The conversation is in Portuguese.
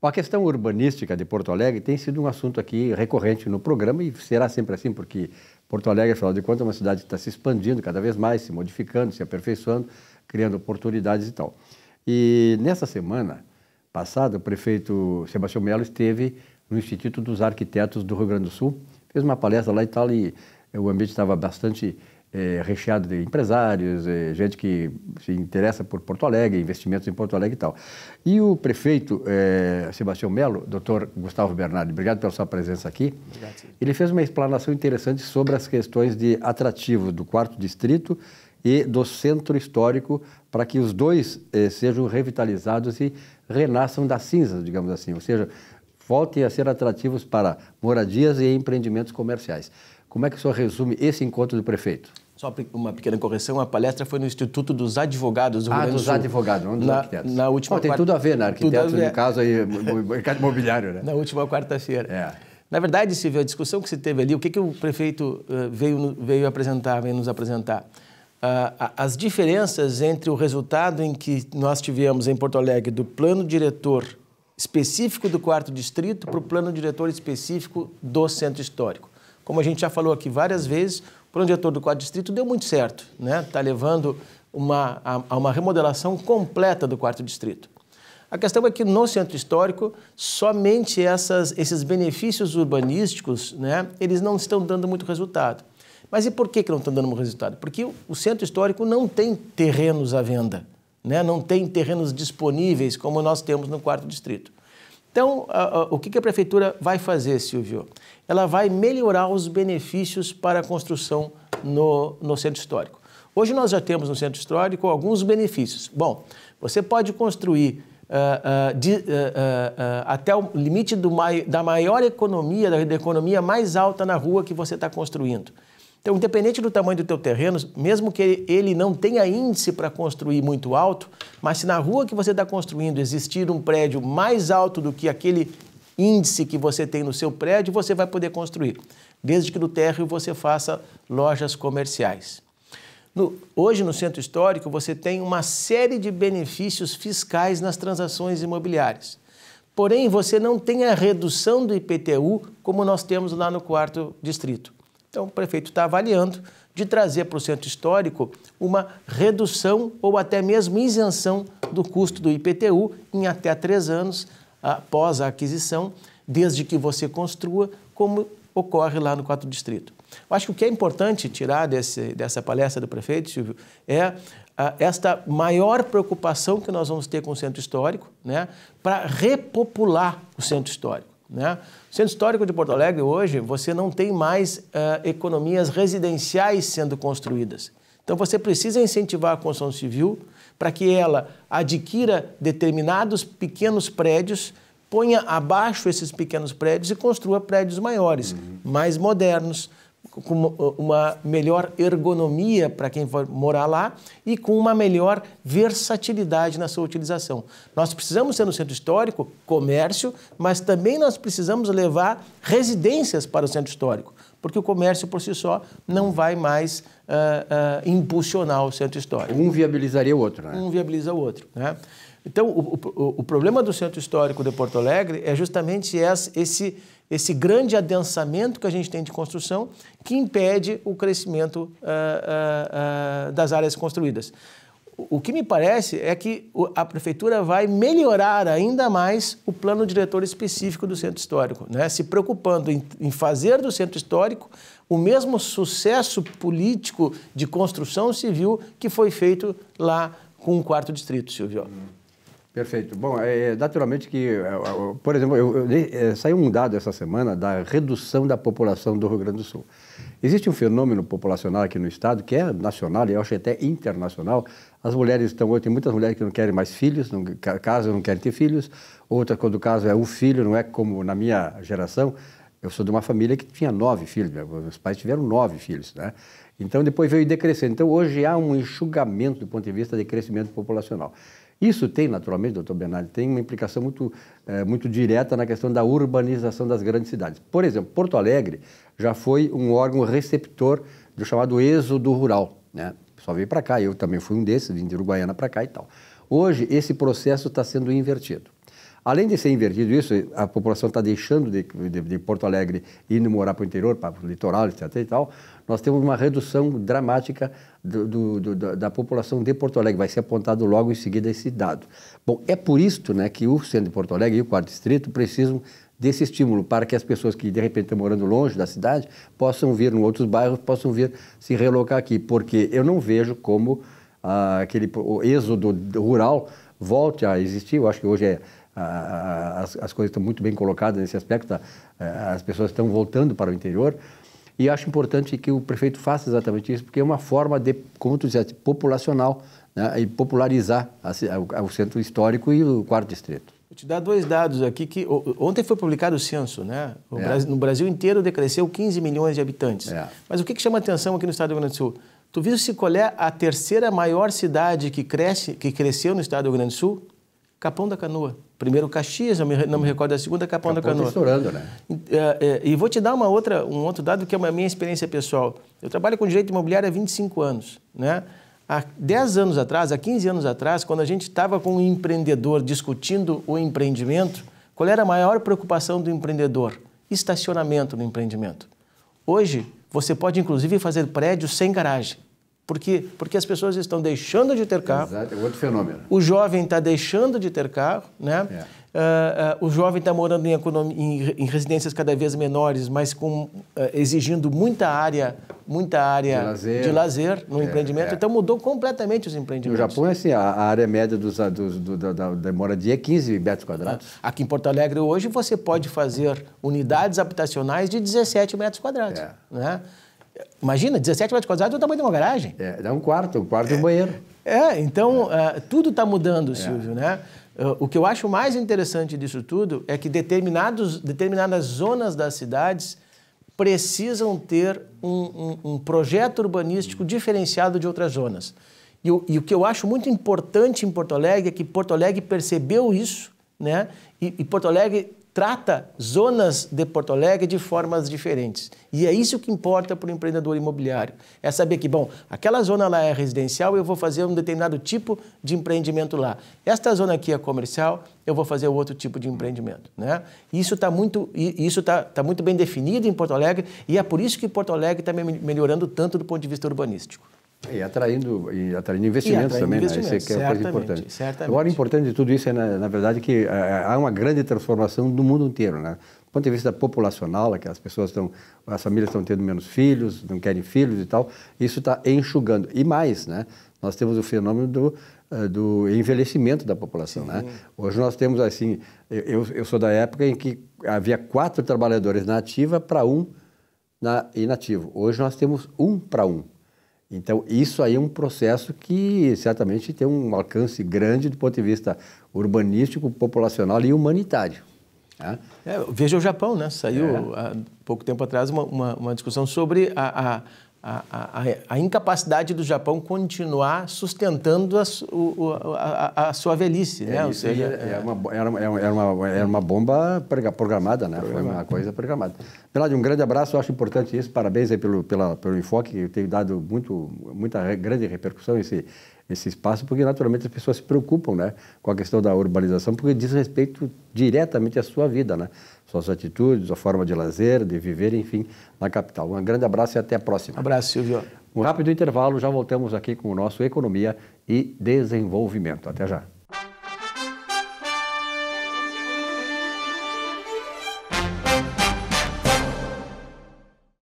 A questão urbanística de Porto Alegre tem sido um assunto aqui recorrente no programa e será sempre assim, porque Porto Alegre, afinal de contas, é uma cidade que está se expandindo cada vez mais, se modificando, se aperfeiçoando, criando oportunidades e tal. E nessa semana passada, o prefeito Sebastião Melo esteve no Instituto dos Arquitetos do Rio Grande do Sul, fez uma palestra lá e tal, e o ambiente estava bastante recheado de empresários, gente que se interessa por Porto Alegre, investimentos em Porto Alegre e tal. E o prefeito Sebastião Melo, doutor Gustavo Bernardi, obrigado pela sua presença aqui. Obrigado, sim. Ele fez uma explanação interessante sobre as questões de atrativo do 4º Distrito e do Centro Histórico, para que os dois sejam revitalizados e renasçam das cinzas, digamos assim, ou seja, voltem a ser atrativos para moradias e empreendimentos comerciais. Como é que o senhor resume esse encontro do prefeito? Só uma pequena correção, a palestra foi no Instituto dos Advogados do Rio Grande do Sul. Dos advogados, não dos arquitetos. Na última tem tudo a ver, né? Arquitetos, no caso, aí, mercado imobiliário, né? Na última quarta-feira. Na verdade, Silvio, a discussão que se teve ali, o que o prefeito veio nos apresentar? As diferenças entre o resultado em que nós tivemos em Porto Alegre do plano diretor específico do 4º Distrito para o plano diretor específico do Centro Histórico. Como a gente já falou aqui várias vezes, o plano diretor do 4º Distrito deu muito certo, né? Está levando a uma remodelação completa do 4º Distrito. A questão é que no Centro Histórico, somente esses benefícios urbanísticos, né, eles não estão dando muito resultado. Mas e por que não estão dando muito resultado? Porque o Centro Histórico não tem terrenos à venda, né? Não tem terrenos disponíveis como nós temos no 4º Distrito. Então, o que a Prefeitura vai fazer, Silvio? Ela vai melhorar os benefícios para a construção no Centro Histórico. Hoje nós já temos no Centro Histórico alguns benefícios. Bom, você pode construir até o limite da maior economia, da economia mais alta na rua que você está construindo. Então, independente do tamanho do teu terreno, mesmo que ele não tenha índice para construir muito alto, mas se na rua que você está construindo existir um prédio mais alto do que aquele índice que você tem no seu prédio, você vai poder construir, desde que no térreo você faça lojas comerciais. Hoje, no Centro Histórico, você tem uma série de benefícios fiscais nas transações imobiliárias. Porém, você não tem a redução do IPTU como nós temos lá no 4º Distrito. Então, o prefeito está avaliando de trazer para o Centro Histórico uma redução ou até mesmo isenção do custo do IPTU em até 3 anos após a aquisição, desde que você construa, como ocorre lá no 4º Distrito. Eu acho que o que é importante tirar dessa palestra do prefeito, Silvio, é esta maior preocupação que nós vamos ter com o Centro Histórico, né, para repopular o Centro Histórico. Né? O Centro Histórico de Porto Alegre, hoje, você não tem mais economias residenciais sendo construídas. Então, você precisa incentivar a construção civil para que ela adquira determinados pequenos prédios, ponha abaixo esses pequenos prédios e construa prédios maiores, mais modernos, com uma melhor ergonomia para quem for morar lá e com uma melhor versatilidade na sua utilização. Nós precisamos ter no Centro Histórico comércio, mas também nós precisamos levar residências para o Centro Histórico, porque o comércio por si só não vai mais impulsionar o Centro Histórico. Um viabilizaria o outro, né? Um viabiliza o outro, né? Então, o problema do Centro Histórico de Porto Alegre é justamente esse grande adensamento que a gente tem de construção que impede o crescimento das áreas construídas. O que me parece é que a Prefeitura vai melhorar ainda mais o plano diretor específico do Centro Histórico, né? Se preocupando em fazer do Centro Histórico o mesmo sucesso político de construção civil que foi feito lá com o 4º Distrito, Silvio. Perfeito. Bom, naturalmente que, por exemplo, saiu um dado essa semana da redução da população do Rio Grande do Sul. Existe um fenômeno populacional aqui no estado que é nacional e eu acho até internacional. As mulheres tem muitas mulheres que não querem mais filhos, não casam, não querem ter filhos. Outra, quando o caso é um filho, não é como na minha geração. Eu sou de uma família que tinha 9 filhos, meus pais tiveram 9 filhos, né? Então depois veio decrescendo. Então hoje há um enxugamento do ponto de vista de crescimento populacional. Isso tem, naturalmente, doutor Bernardi, tem uma implicação muito direta na questão da urbanização das grandes cidades. Por exemplo, Porto Alegre já foi um órgão receptor do chamado êxodo rural, né? O pessoal veio para cá, eu também fui um desses, vim de Uruguaiana para cá e tal. Hoje, esse processo está sendo invertido. Além de ser invertido isso, a população está deixando de Porto Alegre e indo morar para o interior, para o litoral, etc. e tal, nós temos uma redução dramática da população de Porto Alegre. Vai ser apontado logo em seguida esse dado. Bom, é por isso, né, que o centro de Porto Alegre e o 4º Distrito precisam desse estímulo para que as pessoas que de repente estão morando longe da cidade possam vir em outros bairros, possam vir se relocar aqui, porque eu não vejo como o êxodo rural volte a existir. Eu acho que hoje as coisas estão muito bem colocadas nesse aspecto, as pessoas estão voltando para o interior, e acho importante que o prefeito faça exatamente isso, porque é uma forma de, como tu disseste, populacional, né, e popularizar o centro histórico e o 4º Distrito. Vou te dar 2 dados aqui que ontem foi publicado o censo, né? No Brasil inteiro decresceu 15 milhões de habitantes. Mas o que chama atenção aqui no estado do Rio Grande do Sul? Tu viu qual é a 3ª maior cidade que cresceu no estado do Rio Grande do Sul? Capão da Canoa. Primeiro Caxias, não me recordo da segunda, Capão da Canoa. Está estourando, né? E vou te dar um outro dado que é a minha experiência pessoal. Eu trabalho com direito imobiliário há 25 anos, né? Há 10 anos atrás, há 15 anos atrás, quando a gente estava com um empreendedor discutindo o empreendimento, qual era a maior preocupação do empreendedor? Estacionamento no empreendimento. Hoje, você pode inclusive fazer prédios sem garagem. Por quê? Porque as pessoas estão deixando de ter carro. Exato, é outro fenômeno. O jovem está deixando de ter carro, né? O jovem está morando em residências cada vez menores, mas exigindo muita área de lazer no empreendimento. Então mudou completamente os empreendimentos. No Japão, assim, a área média da moradia é 15 metros quadrados. Aqui em Porto Alegre hoje você pode fazer unidades habitacionais de 17 metros quadrados. Né? Imagina, 17 metros quadrados é o tamanho de uma garagem. Dá um quarto e um banheiro. Então tudo está mudando, Silvio, né? O que eu acho mais interessante disso tudo é que determinadas zonas das cidades precisam ter um projeto urbanístico diferenciado de outras zonas. E o que eu acho muito importante em Porto Alegre é que Porto Alegre percebeu isso, né? E Porto Alegre trata zonas de Porto Alegre de formas diferentes. E é isso que importa para o empreendedor imobiliário. É saber que, bom, aquela zona lá é residencial, eu vou fazer um determinado tipo de empreendimento lá. Esta zona aqui é comercial, eu vou fazer outro tipo de empreendimento, né? Isso está muito bem definido em Porto Alegre, e é por isso que Porto Alegre está melhorando tanto do ponto de vista urbanístico. E atraindo investimentos também, né? Isso é a coisa importante. Certamente. Agora, o importante de tudo isso é, na verdade, que há uma grande transformação no mundo inteiro, né? Do ponto de vista populacional, que as famílias estão tendo menos filhos, não querem filhos e tal, isso está enxugando. E mais, né? Nós temos o fenômeno do envelhecimento da população, né? Hoje nós temos, assim, eu sou da época em que havia 4 trabalhadores na ativa para 1 na inativo. Hoje nós temos 1 para 1. Então, isso aí é um processo que certamente tem um alcance grande do ponto de vista urbanístico, populacional e humanitário. Né? Veja o Japão, né? Saiu há pouco tempo atrás uma discussão sobre a incapacidade do Japão continuar sustentando a sua velhice, né? Ou seja, era uma bomba programada, né? Foi uma coisa programada. Verdade, um grande abraço, eu acho importante isso, parabéns aí pelo enfoque, que tem dado muita grande repercussão esse espaço, porque naturalmente as pessoas se preocupam, né, com a questão da urbanização, porque diz respeito diretamente à sua vida, né? Suas atitudes, a forma de lazer, de viver, enfim, na capital. Um grande abraço e até a próxima. Abraço, Silvio. Um rápido intervalo, já voltamos aqui com o nosso Economia e Desenvolvimento. Até já.